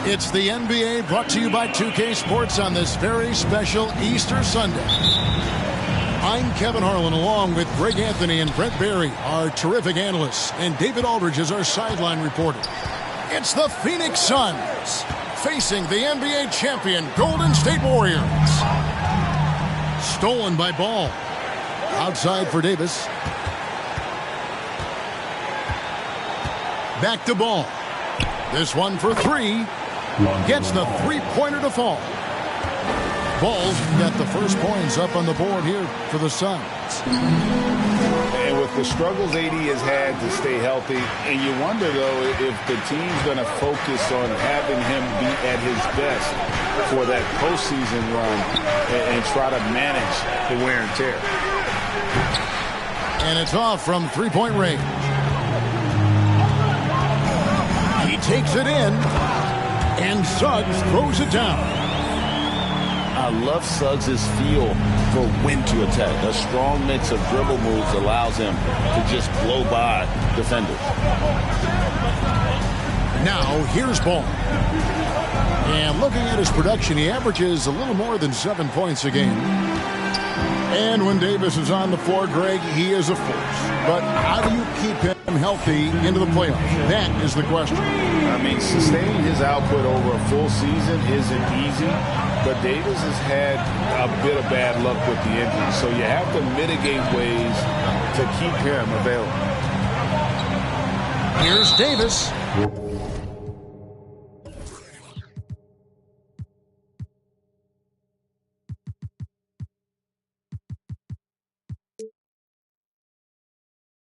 It's the NBA brought to you by 2K Sports on this very special Easter Sunday. I'm Kevin Harlan along with Greg Anthony and Brent Barry, our terrific analysts, and David Aldridge is our sideline reporter. It's the Phoenix Suns facing the NBA champion Golden State Warriors. Stolen by Ball. Outside for Davis. Back to Ball. This one for three. Gets the three-pointer to fall. Ball's got the first points up on the board here for the Suns. And with the struggles AD has had to stay healthy, and you wonder, though, if the team's going to focus on having him be at his best for that postseason run and try to manage the wear and tear. And it's off from three-point range. He takes it in. And Suggs throws it down. I love Suggs' feel for when to attack. A strong mix of dribble moves allows him to just blow by defenders. Now here's Ball. And looking at his production, he averages a little more than 7 points a game. And when Davis is on the floor, Greg, he is a force. But how do you keep him healthy into the playoffs? That is the question. I mean, sustaining his output over a full season isn't easy, but Davis has had a bit of bad luck with the injury, so you have to mitigate ways to keep him available. Here's Davis.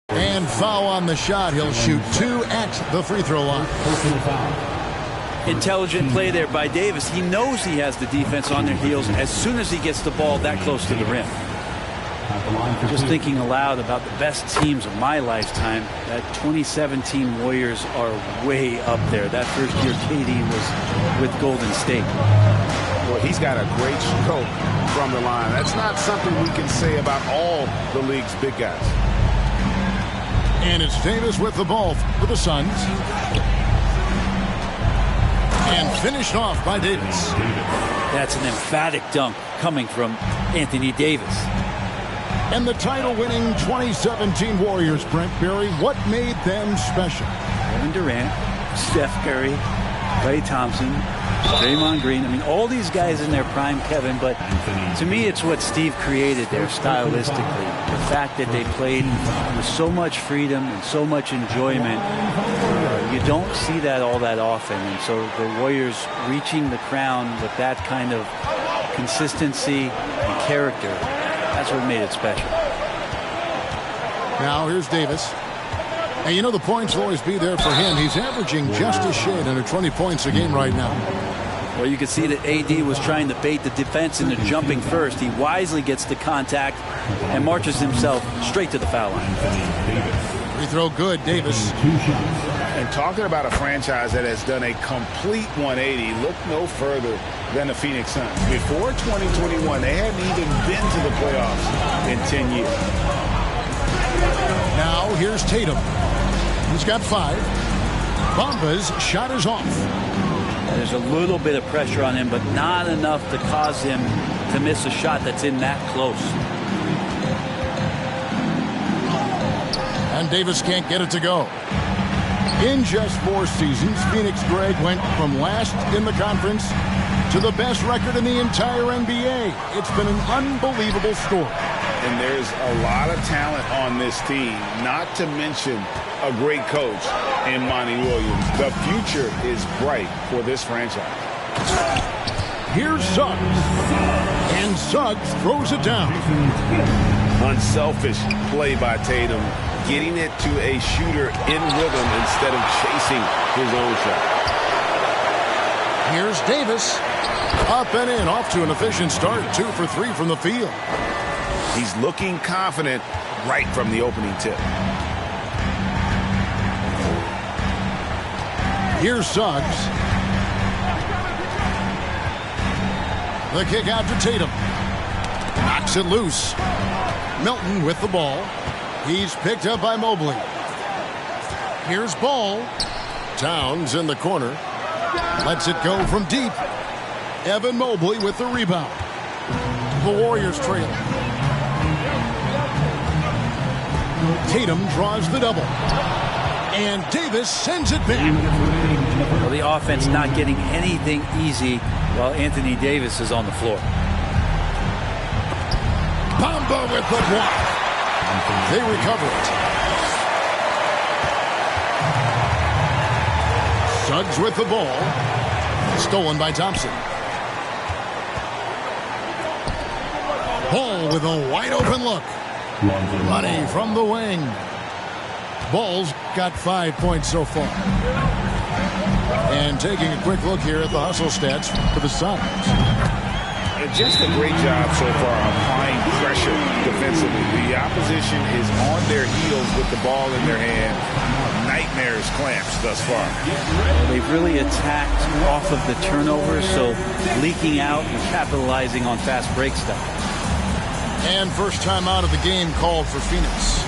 And foul on the shot. He'll shoot 2 at the free throw line. Intelligent play there by Davis. He knows he has the defense on their heels as soon as he gets the ball that close to the rim. Just thinking aloud about the best teams of my lifetime, that 2017 Warriors are way up there. That first year KD was with Golden State. Well, he's got a great stroke from the line. That's not something we can say about all the league's big guys. And it's Davis with the ball for the Suns. And finished off by Davis. That's an emphatic dunk coming from Anthony Davis. And the title-winning 2017 Warriors, Brent Barry, what made them special? Kevin Durant, Steph Curry, Klay Thompson, Draymond Green. I mean, all these guys in their prime, Kevin, but to me it's what Steve created there stylistically. The fact that they played with so much freedom and so much enjoyment. You don't see that all that often. And so the Warriors reaching the crown with that kind of consistency and character, that's what made it special. Now here's Davis. And you know the points will always be there for him. He's averaging just a shade under 20 points a game right now. Well, you can see that AD was trying to bait the defense into jumping first. He wisely gets the contact and marches himself straight to the foul line. Free throw good, Davis. And talking about a franchise that has done a complete 180, look no further than the Phoenix Suns. Before 2021, they hadn't even been to the playoffs in 10 years. Now here's Tatum. He's got 5. Bamba's shot is off. There's a little bit of pressure on him, but not enough to cause him to miss a shot that's in that close. And Davis can't get it to go. In just 4 seasons, Phoenix, Greg, went from last in the conference to the best record in the entire NBA. It's been an unbelievable story. And there's a lot of talent on this team, not to mention a great coach in Monty Williams. The future is bright for this franchise. Here's Suggs. And Suggs throws it down. Unselfish play by Tatum, getting it to a shooter in rhythm instead of chasing his own shot. Here's Davis. Up and in, off to an efficient start. 2 for 3 from the field. He's looking confident right from the opening tip. Here's Suggs. The kick out to Tatum. Knocks it loose. Milton with the ball. He's picked up by Mobley. Here's Ball. Towns in the corner. Lets it go from deep. Evan Mobley with the rebound. The Warriors trail. Tatum draws the double. And Davis sends it back. Well, the offense not getting anything easy while Anthony Davis is on the floor. Bamba with the block. They recover it. Suggs with the ball. Stolen by Thompson. Ball with a wide open look. Money from the wing. Ball's got 5 points so far. And taking a quick look here at the hustle stats for the Suns. And just a great job so far applying pressure defensively. The opposition is on their heels with the ball in their hand. Nightmares clamps thus far. They've really attacked off of the turnovers, so leaking out and capitalizing on fast break stuff. And first time out of the game called for Phoenix.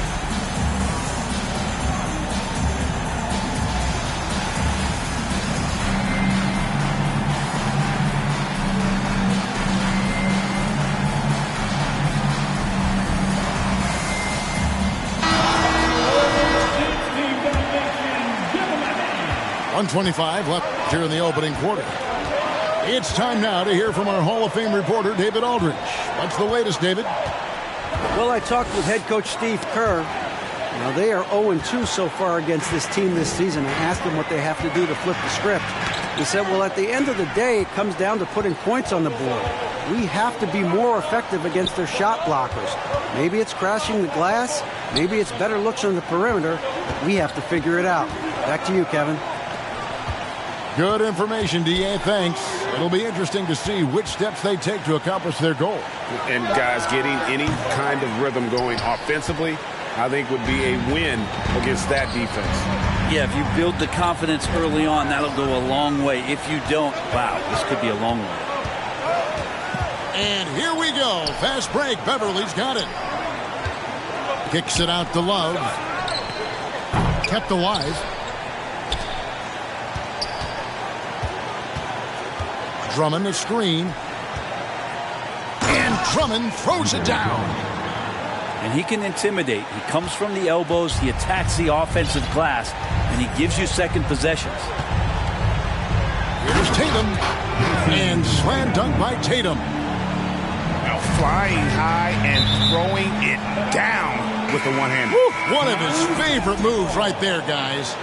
.125 left here in the opening quarter. It's time now to hear from our Hall of Fame reporter, David Aldridge. What's the latest, David? Well, I talked with head coach Steve Kerr. Now, they are 0-2 so far against this team this season. I asked him what they have to do to flip the script. He said, well, at the end of the day, it comes down to putting points on the board. We have to be more effective against their shot blockers. Maybe it's crashing the glass. Maybe it's better looks on the perimeter. We have to figure it out. Back to you, Kevin. Good information, D.A. Thanks. It'll be interesting to see which steps they take to accomplish their goal. And guys, getting any kind of rhythm going offensively, I think would be a win against that defense. Yeah, if you build the confidence early on, that'll go a long way. If you don't, wow, this could be a long one. And here we go. Fast break. Beverly's got it. Kicks it out to Love. Kept alive. Drummond a screen. And Drummond throws it down. And he can intimidate. He comes from the elbows. He attacks the offensive glass. And he gives you second possessions. Here's Tatum. And slam dunk by Tatum. Now flying high and throwing it down with the one-hand. One of his favorite moves right there, guys.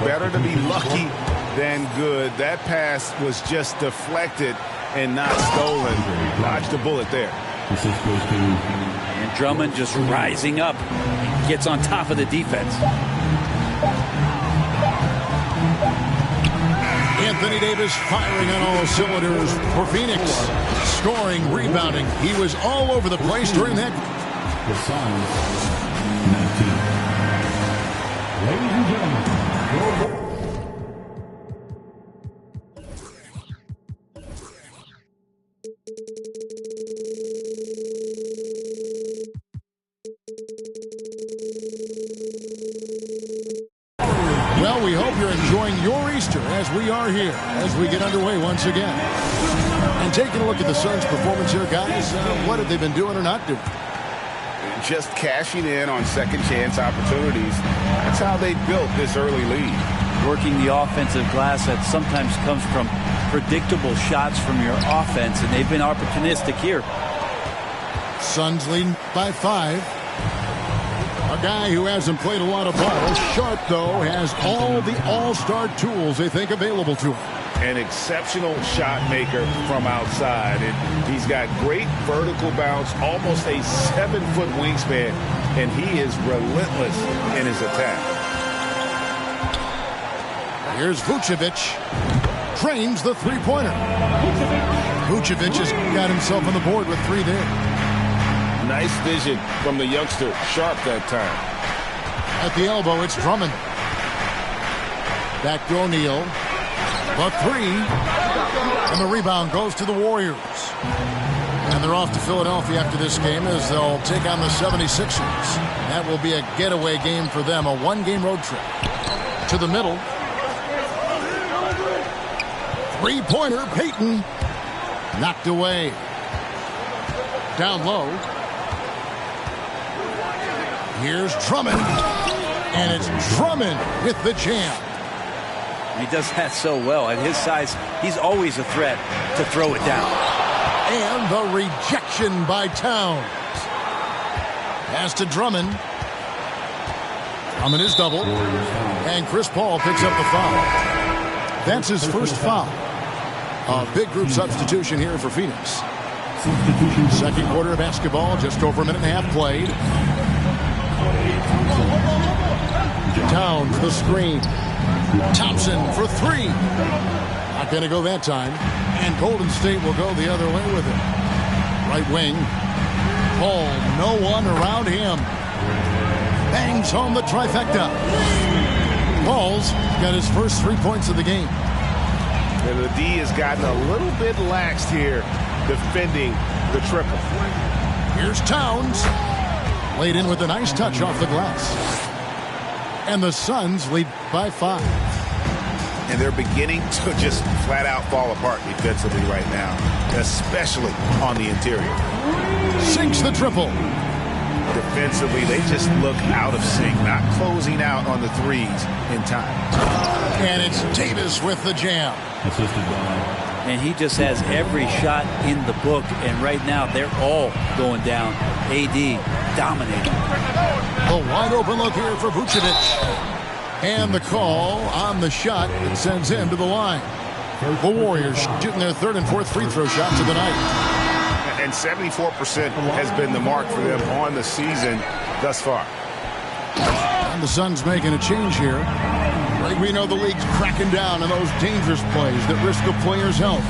Better to be lucky than good. That pass was just deflected and not stolen. Dodged the bullet there. And Drummond just rising up. Gets on top of the defense. Anthony Davis firing on all cylinders for Phoenix. Scoring, rebounding. He was all over the place during that. The Suns, 19. Ladies and gentlemen, well, we hope you're enjoying your Easter as we are here, as we get underway once again. And taking a look at the Suns' performance here, guys, what have they been doing or not doing? Just cashing in on second chance opportunities. That's how they built this early lead. Working the offensive glass that sometimes comes from predictable shots from your offense, and they've been opportunistic here. Suns leading by 5. A guy who hasn't played a lot of ball. Sharp, though, has all the all-star tools they think available to him. An exceptional shot maker from outside. And he's got great vertical bounce, almost a 7-foot wingspan, and he is relentless in his attack. Here's Vucevic. Trains the three-pointer. Vucevic has got himself on the board with 3 there. Nice vision from the youngster. Sharp that time. At the elbow, it's Drummond. Back to O'Neal. The 3. And the rebound goes to the Warriors. And they're off to Philadelphia after this game as they'll take on the 76ers. That will be a getaway game for them, a 1-game road trip. To the middle. Three-pointer, Payton. Knocked away. Down low. Here's Drummond. And it's Drummond with the jam. He does that so well. At his size, he's always a threat to throw it down. And the rejection by Towns. Pass to Drummond. Drummond is doubled. And Chris Paul picks up the foul. That's his first foul. A big group substitution here for Phoenix. Second quarter of basketball, just over a minute and a half played. Towns, the screen. Thompson for three. Not going to go that time. And Golden State will go the other way with it. Right wing. Paul, no one around him. Bangs home the trifecta. Paul's got his first 3 points of the game. And the D has gotten a little bit laxed here defending the triple. Here's Towns. Laid in with a nice touch off the glass. And the Suns lead by 5. And they're beginning to just flat out fall apart defensively right now, especially on the interior. Sinks the triple. Defensively, they just look out of sync, not closing out on the threes in time. And it's Davis with the jam. And he just has every shot in the book. And right now, they're all going down. AD dominating. A wide open look here for Vucevic. And the call on the shot that sends him to the line. The Warriors shooting their third and fourth free throw shots of the night. And 74% has been the mark for them on the season thus far. And the Suns making a change here. Like we know the league's cracking down on those dangerous plays that risk a player's health.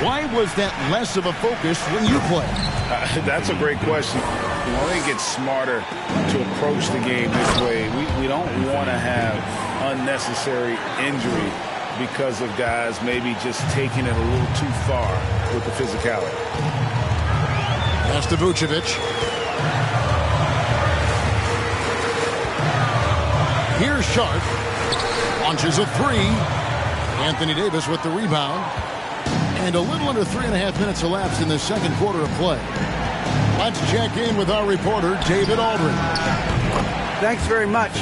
Why was that less of a focus when you play? That's a great question. You know, they get smarter to approach the game this way. We don't want to have unnecessary injury because of guys maybe just taking it a little too far with the physicality. Pass to Vucevic. Here's Sharp. Launches a three. Anthony Davis with the rebound. And a little under 3.5 minutes elapsed in the second quarter of play. Let's check in with our reporter, David Aldridge. Thanks very much.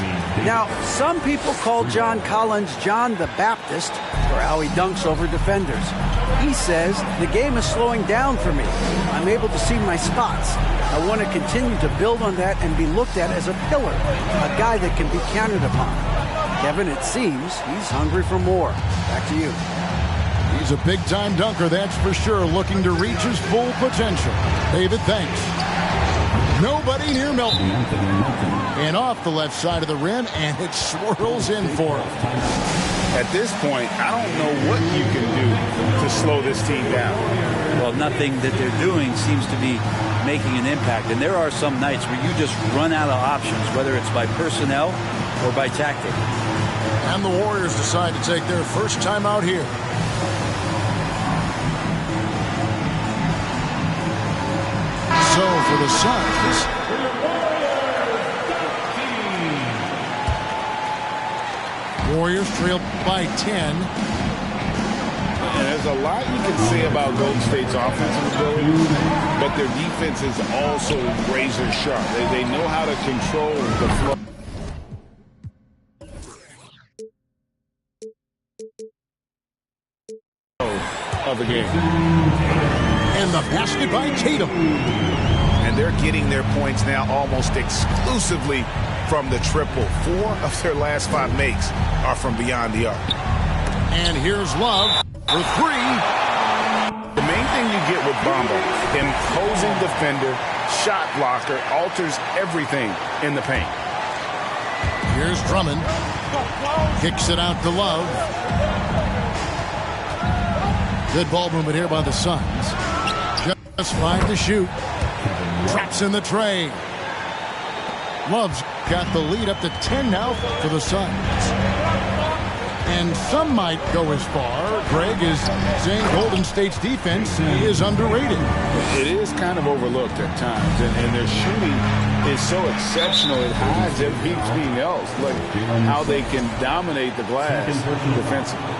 Now, some people call John Collins John the Baptist for how he dunks over defenders. He says, the game is slowing down for me. I'm able to see my spots. I want to continue to build on that and be looked at as a pillar, a guy that can be counted upon. Kevin, it seems he's hungry for more. Back to you. He's a big-time dunker, that's for sure, looking to reach his full potential. David, thanks. Nobody near Milton. And off the left side of the rim, and it swirls in for him. At this point, I don't know what you can do to slow this team down. Well, nothing that they're doing seems to be making an impact. And there are some nights where you just run out of options, whether it's by personnel or by tactic. And the Warriors decide to take their first time out here. So for the Suns, Warriors trail by 10. And there's a lot you can say about Golden State's offensive ability, but their defense is also razor sharp. They know how to control the flow of the game. And the basket by Tatum. And they're getting their points now almost exclusively from the triple. 4 of their last 5 makes are from beyond the arc. And here's Love for 3. The main thing you get with Bamba, imposing defender, shot blocker, alters everything in the paint. Here's Drummond. Kicks it out to Love. Good ball movement here by the Suns. Just 5 to shoot. Traps in the tray. Love's got the lead up to 10 now for the Suns. And some might go as far, Greg, is saying Golden State's defense is underrated. It is kind of overlooked at times, and their shooting is so exceptional it hides everything else, like how they can dominate the glass defensively.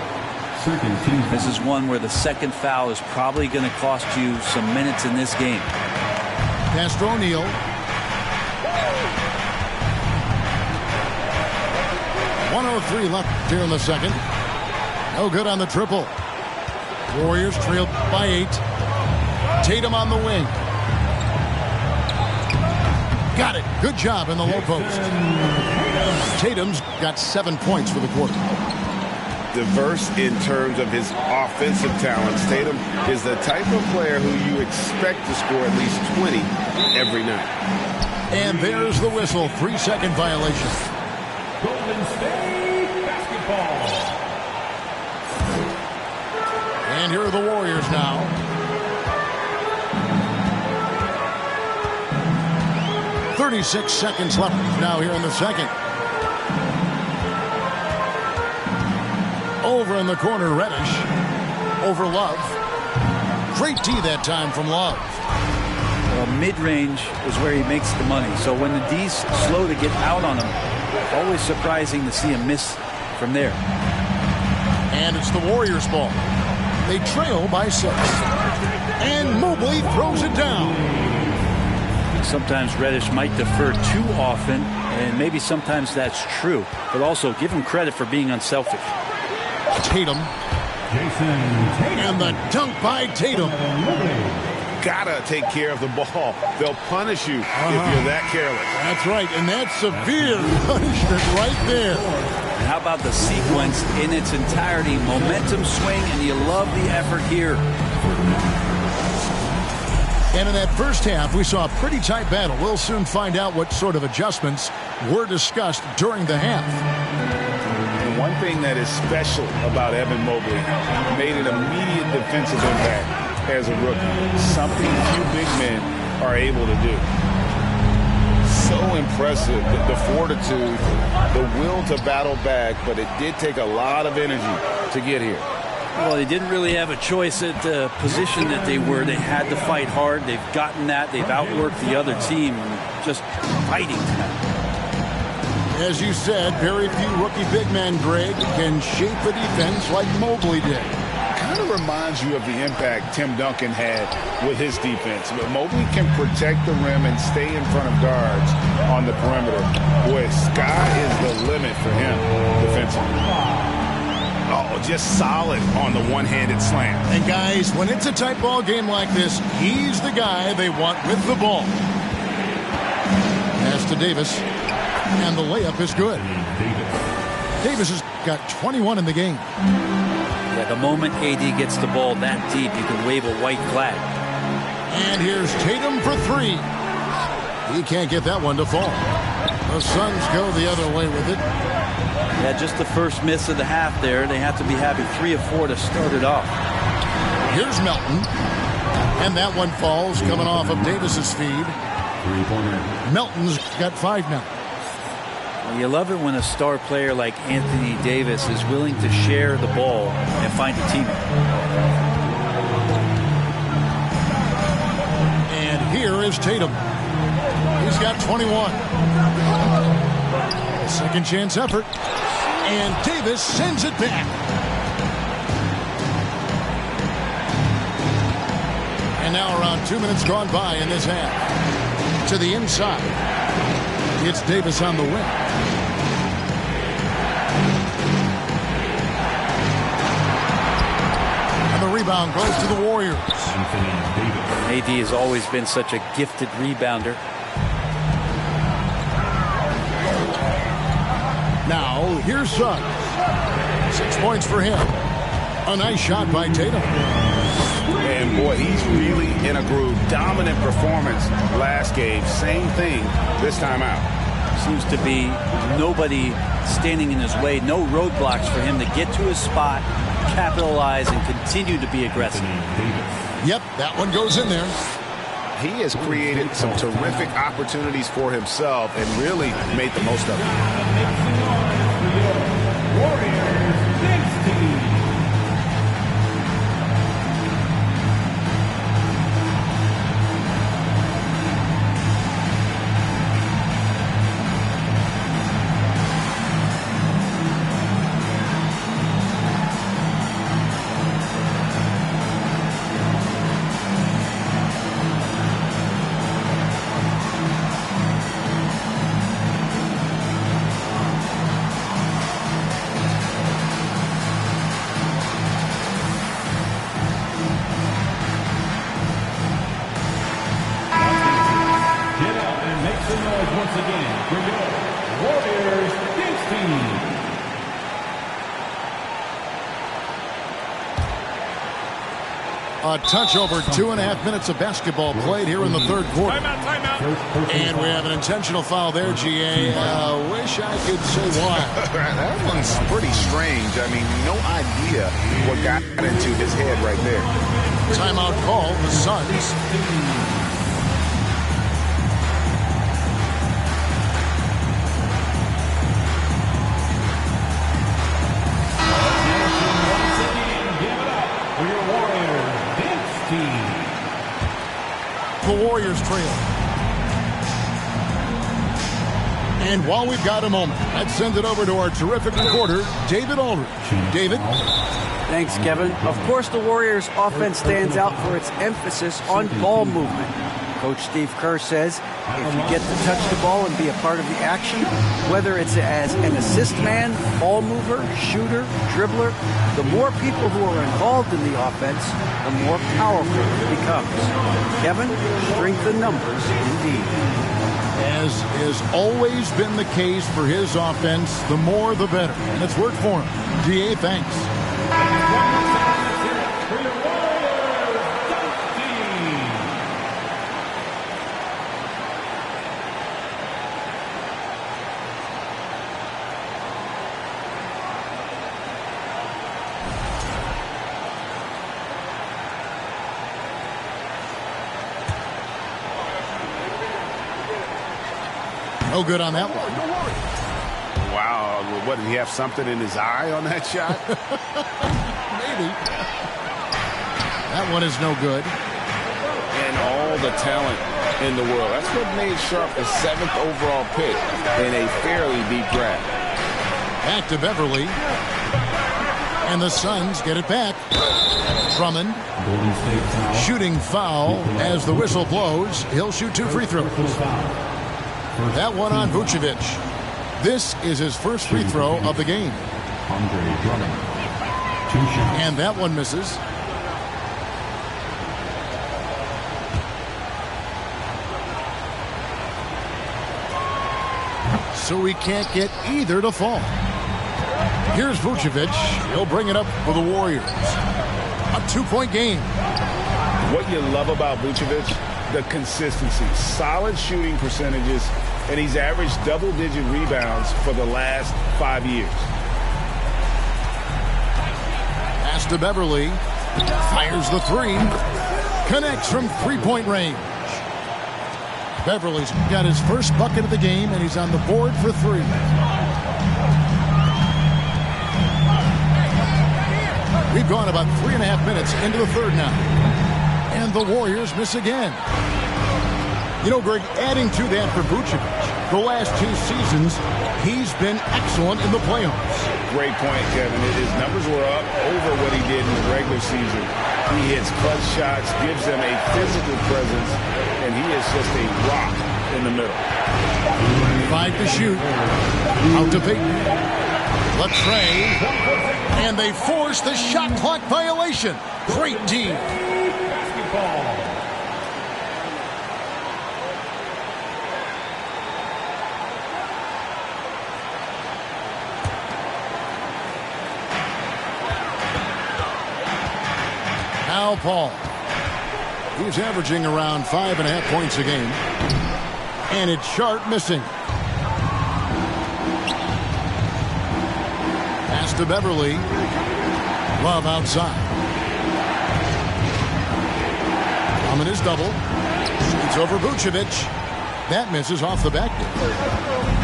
Second team. This is one where the second foul is probably going to cost you some minutes in this game. Pass to O'Neal. .103 left here in the second. No good on the triple. Warriors trail by 8. Tatum on the wing. Got it. Good job in the low post. Tatum's got 7 points for the quarter. Diverse in terms of his offensive talents. Tatum is the type of player who you expect to score at least 20 every night. And there's the whistle. 3-second violation. Golden State basketball. And here are the Warriors now. .36 seconds left now here in the second. Over in the corner, Reddish. Over Love. Great D that time from Love. Well, mid-range is where he makes the money. So when the D's slow to get out on him, always surprising to see him miss from there. And it's the Warriors' ball. They trail by 6. And Mobley throws it down. Sometimes Reddish might defer too often, and maybe sometimes that's true. But also give him credit for being unselfish. Tatum. Jason Tatum. And the dunk by Tatum. Gotta take care of the ball. They'll punish you if you're that careless. That's right, and that's severe punishment right there. And how about the sequence in its entirety? Momentum swing, and you love the effort here. And in that first half, we saw a pretty tight battle. We'll soon find out what sort of adjustments were discussed during the half. And one thing that is special about Evan Mobley, made an immediate defensive impact as a rookie. Something few big men are able to do. So impressive, the fortitude, the will to battle back, but it did take a lot of energy to get here. Well, they didn't really have a choice at the position that they were. They had to fight hard. They've gotten that. They've outworked the other team, just fighting tonight. As you said, very few rookie big men, Greg, can shape a defense like Mobley did. Kind of reminds you of the impact Tim Duncan had with his defense. But Mobley can protect the rim and stay in front of guards on the perimeter. Boy, sky is the limit for him defensively. Oh, just solid on the one-handed slam. And guys, when it's a tight ball game like this, he's the guy they want with the ball. Pass to Davis. And the layup is good. Davis has got 21 in the game. Yeah, the moment AD gets the ball that deep, you can wave a white flag. And here's Tatum for 3. He can't get that one to fall. The Suns go the other way with it. Yeah, just the first miss of the half there. They have to be having 3 or 4 to start it off. Here's Melton. And that one falls coming off of Davis's feed. Melton's got 5 now. Well, you love it when a star player like Anthony Davis is willing to share the ball and find a teammate. And here is Tatum. He's got 21. Second chance effort. And Davis sends it back. And now around 2 minutes gone by in this half. To the inside. It's Davis on the wing. And the rebound goes to the Warriors. AD has always been such a gifted rebounder. Now, here's Suggs. 6 points for him. A nice shot by Tatum. And, boy, he's really in a groove. Dominant performance last game. Same thing this time out. Seems to be nobody standing in his way. No roadblocks for him to get to his spot, capitalize, and continue to be aggressive. Yep, that one goes in there. He has created some terrific opportunities for himself and really made the most of it. Warriors next team. once again for your Warriors Dance Team. A touch over 2.5 minutes of basketball played here in the third quarter. Timeout. And we have an intentional foul there, GA. Wish I could say why. That one's pretty strange. I mean, no idea what got into his head right there. Timeout call, the Suns. The Warriors trail. And while we've got a moment, let's send it over to our terrific reporter, David Aldridge. David? Thanks, Kevin. Of course, the Warriors' offense stands out for its emphasis on ball movement. Coach Steve Kerr says if you get to touch the ball and be a part of the action, whether it's as an assist man, ball mover, shooter, dribbler, the more people who are involved in the offense, the more powerful it becomes. Kevin, strength in numbers indeed. As has always been the case for his offense, the more the better. And it's worked for him. DA, thanks. No good on that one. Wow. What, did he have something in his eye on that shot? Maybe. That one is no good. And all the talent in the world. That's what made Sharp the 7th overall pick in a fairly deep draft. Back to Beverly. And the Suns get it back. Drummond. Shooting foul as the whistle blows. He'll shoot 2 free throws. That one on Vucevic. This is his first free throw of the game. And that one misses. So we can't get either to fall. Here's Vucevic. He'll bring it up for the Warriors. A 2-point game. What you love about Vucevic? The consistency. Solid shooting percentages. And he's averaged double-digit rebounds for the last 5 years. Pass to Beverly. Fires the 3. Connects from 3-point range. Beverly's got his first bucket of the game, and he's on the board for 3. We've gone about 3.5 minutes into the third now. And the Warriors miss again. You know, Greg, adding to that for Vucevic, the last 2 seasons, he's been excellent in the playoffs. Great point, Kevin. His numbers were up over what he did in the regular season. He hits clutch shots, gives them a physical presence, and he is just a rock in the middle. 5 to shoot. Out to Payton. Latrey. And they force the shot clock violation. Great team. Basketball. Now Paul. He's averaging around 5.5 points a game. And it's Sharp missing. Pass to Beverly. Love outside. Drummond is double. Shoots over Vucevic. That misses off the backboard.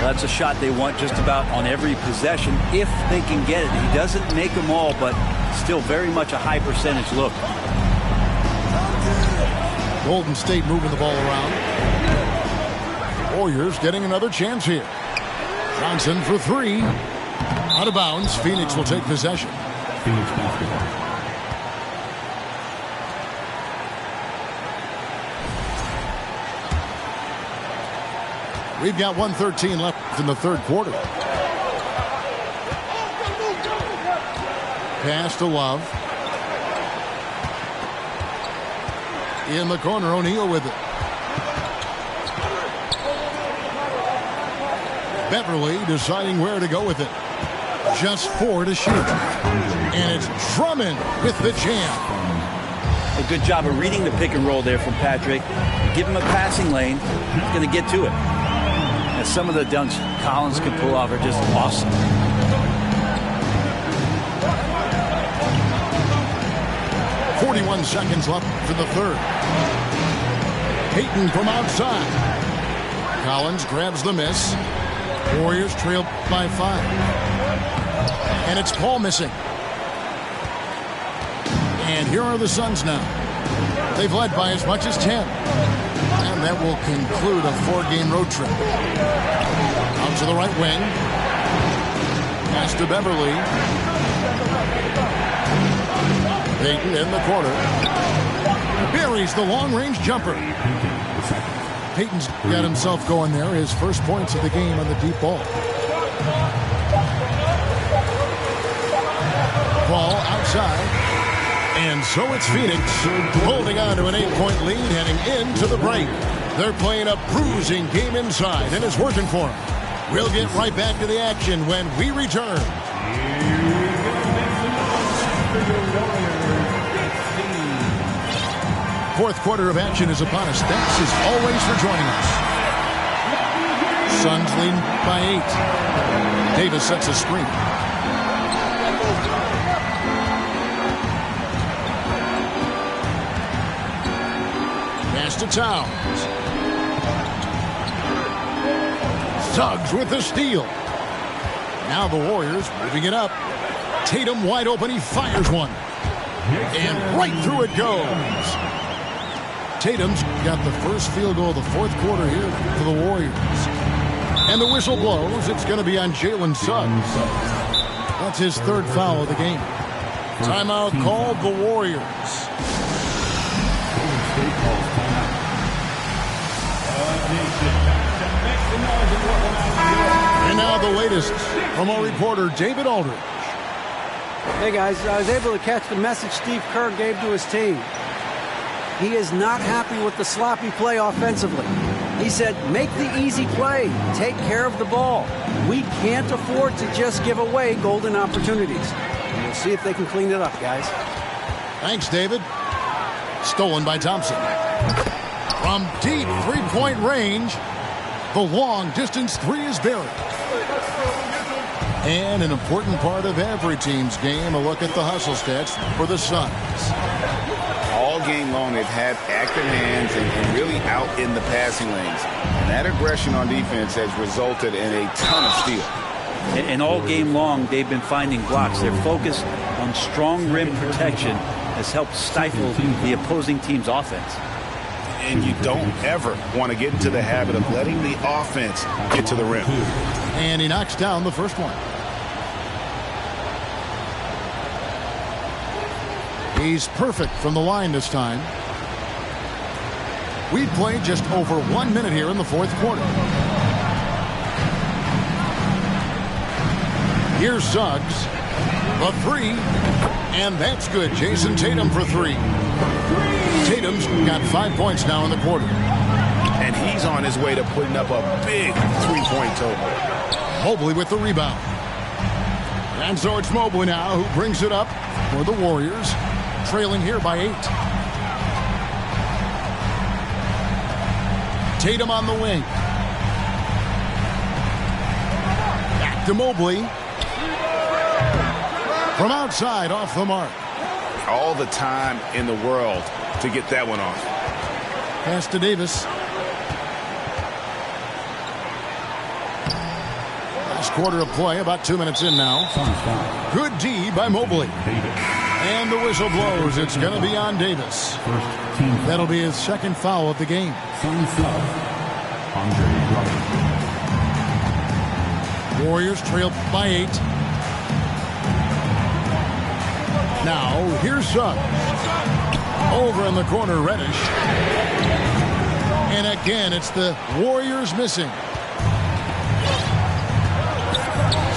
That's a shot they want just about on every possession if they can get it. He doesn't make them all, but still very much a high percentage look. Golden State moving the ball around. Warriors getting another chance here. Johnson for 3. Out of bounds. Phoenix will take possession. Phoenix basketball. We've got 1:13 left in the third quarter. Pass to Love. In the corner, O'Neal with it. Beverly deciding where to go with it. Just 4 to shoot. And it's Drummond with the jam. A good job of reading the pick and roll there from Patrick. Give him a passing lane. He's going to get to it. And some of the dunks Collins can pull off are just awesome. .41 seconds left for the third. Payton from outside. Collins grabs the miss. Warriors trail by 5. And it's Paul missing. And here are the Suns now. They've led by as much as 10. And that will conclude a 4-game road trip. Out to the right wing. Pass to Beverly. Payton in the corner. Buries the long-range jumper. Payton's got himself going there. His first points of the game on the deep ball. Ball outside. And so it's Phoenix holding on to an 8-point lead heading into the break. They're playing a bruising game inside, and it's working for them. We'll get right back to the action when we return. Fourth quarter of action is upon us. Thanks as always for joining us. Suns lead by 8. Davis sets a screen. Pass to Towns. Suggs with the steal. Now the Warriors moving it up. Tatum wide open. He fires one. And right through it goes. Tatum's got the first field goal of the fourth quarter here for the Warriors. And the whistle blows. It's going to be on Jalen Suggs. That's his third foul of the game. Timeout called the Warriors. And now the latest from our reporter, David Aldridge. Hey, guys, I was able to catch the message Steve Kerr gave to his team. He is not happy with the sloppy play offensively. He said, make the easy play. Take care of the ball. We can't afford to just give away golden opportunities. We'll see if they can clean it up, guys. Thanks, David. Stolen by Thompson. From deep three-point range, the long-distance three is buried. And an important part of every team's game, a look at the hustle stats for the Suns. All game long, they've had active hands and really out in the passing lanes. And that aggression on defense has resulted in a ton of steals. And all game long, they've been finding blocks. Their focus on strong rim protection has helped stifle the opposing team's offense. And you don't ever want to get into the habit of letting the offense get to the rim. And he knocks down the first one. He's perfect from the line this time. We've played just over 1 minute here in the fourth quarter. Here's Suggs. The three. And that's good. Jason Tatum for 3. Tatum's got 5 points now in the quarter. And he's on his way to putting up a big three-point total. Mobley with the rebound. And so it's Mobley now who brings it up for the Warriors. Trailing here by 8. Tatum on the wing. Back to Mobley. From outside, off the mark. All the time in the world to get that one off. Pass to Davis. Last quarter of play, about 2 minutes in now. Good D by Mobley. And the whistle blows. It's going to be on Davis. That'll be his second foul of the game. Warriors trail by 8. Now, here's Suggs. Over in the corner, Reddish. And again, it's the Warriors missing.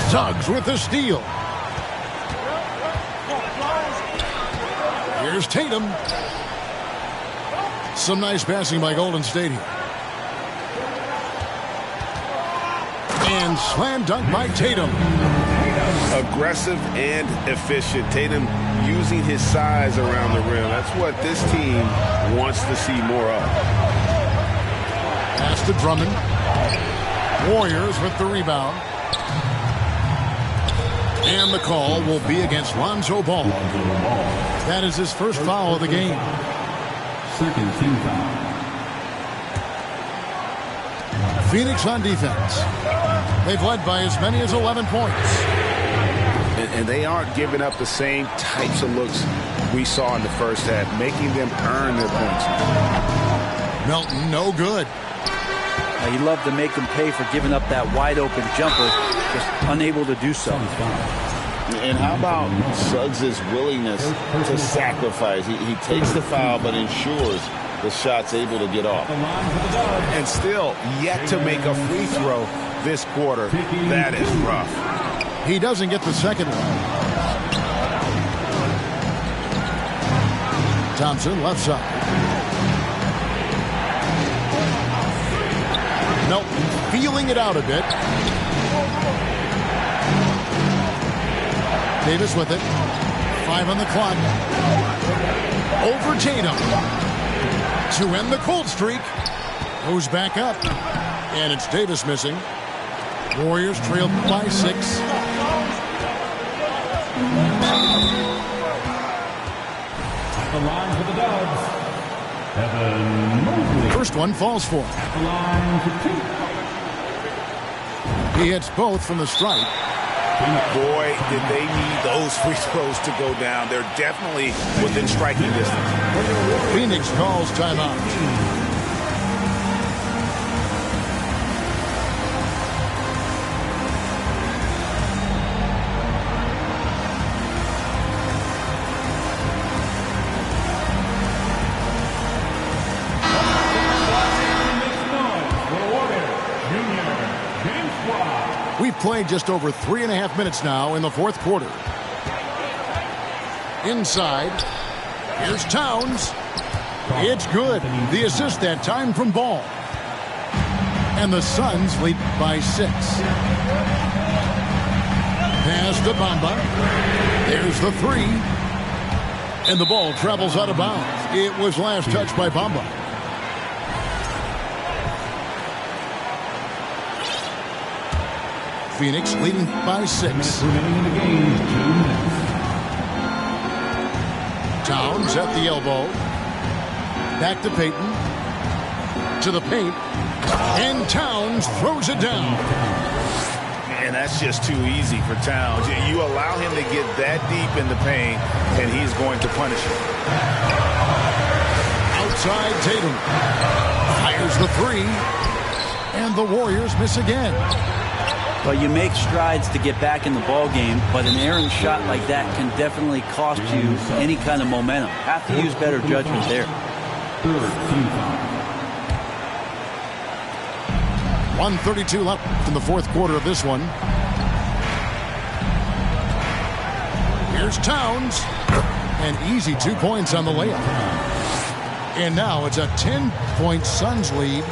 Suggs with the steal. Here's Tatum. Some nice passing by Golden State here. And And slam dunk by Tatum. Aggressive and efficient. Tatum using his size around the rim. That's what this team wants to see more of. Pass to Drummond. Warriors with the rebound. And the call will be against Lonzo Ball. That is his first foul of the game. Second team foul. Phoenix on defense. They've led by as many as 11 points. And they aren't giving up the same types of looks we saw in the first half, making them earn their points. Melton, no good. You love to make them pay for giving up that wide-open jumper, just unable to do so. And how about Suggs' willingness to sacrifice? He takes the foul but ensures the shot's able to get off. And still yet to make a free throw this quarter. That is rough. He doesn't get the second one. Thompson left side. Melton feeling it out a bit. Davis with it. 5 on the clock. Over Tatum. To end the cold streak. Goes back up. And it's Davis missing. Warriors trailed by 6. The line for the Dubs. Evan Mobley. First one falls for him. The line for 2. He hits both from the stripe. Boy, did they need those free throws to go down. They're definitely within striking distance. Phoenix calls timeout. We've played just over 3.5 minutes now in the fourth quarter. Inside, here's Towns. It's good. The assist that time from Ball. And the Suns lead by 6. Pass to Bamba. There's the 3. And the ball travels out of bounds. It was last touched by Bamba. Phoenix leading by 6. Towns at the elbow. Back to Payton. To the paint. And Towns throws it down. And that's just too easy for Towns. You allow him to get that deep in the paint, and he's going to punish it. Outside Tatum. Fires the 3. And the Warriors miss again. But you make strides to get back in the ball game, but an errant shot like that can definitely cost you any kind of momentum. Have to use better judgment there. 1:32 left in the fourth quarter of this one. Here's Towns. An easy 2 points on the layup. And now it's a 10-point Suns lead.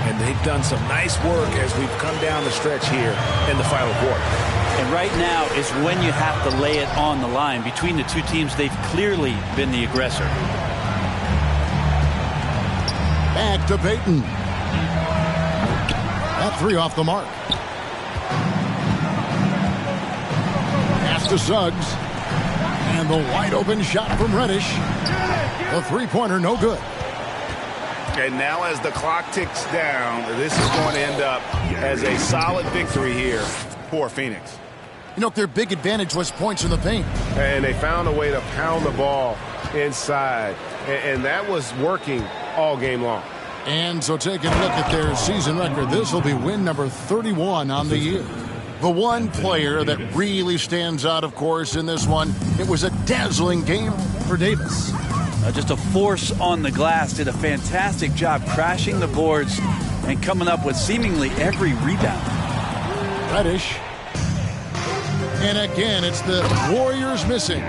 And they've done some nice work as we've come down the stretch here in the final quarter. And right now is when you have to lay it on the line. Between the two teams, they've clearly been the aggressor. Back to Payton. That 3 off the mark. Pass to Suggs. And the wide open shot from Reddish. The 3-pointer no good. And now as the clock ticks down, this is going to end up as a solid victory here for Phoenix. You know, their big advantage was points in the paint. And they found a way to pound the ball inside. And that was working all game long. And so taking a look at their season record, this will be win number 31 on the year. The one player that really stands out, of course, in this one, it was a dazzling game for Davis. Just a force on the glass, did a fantastic job crashing the boards and coming up with seemingly every rebound. Reddish. And again, it's the Warriors missing.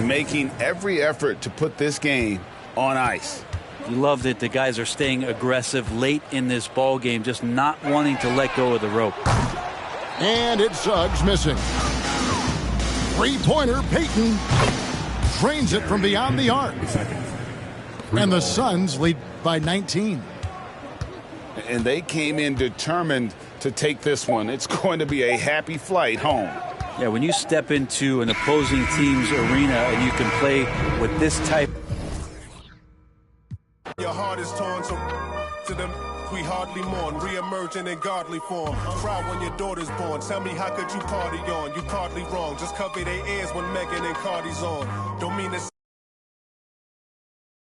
Making every effort to put this game on ice. You love that the guys are staying aggressive late in this ball game, just not wanting to let go of the rope. And it's Suggs missing. Three-pointer, Payton drains it from beyond the arc. And the Suns lead by 19. And they came in determined to take this one. It's going to be a happy flight home. Yeah, when you step into an opposing team's arena and you can play with this type. Your heart is torn, so to them we hardly mourn, re-emerging in godly form. Cry when your daughter's born. Tell me, how could you party on? You partly wrong. Just cover their ears when Megan and Cardi's on. Don't mean to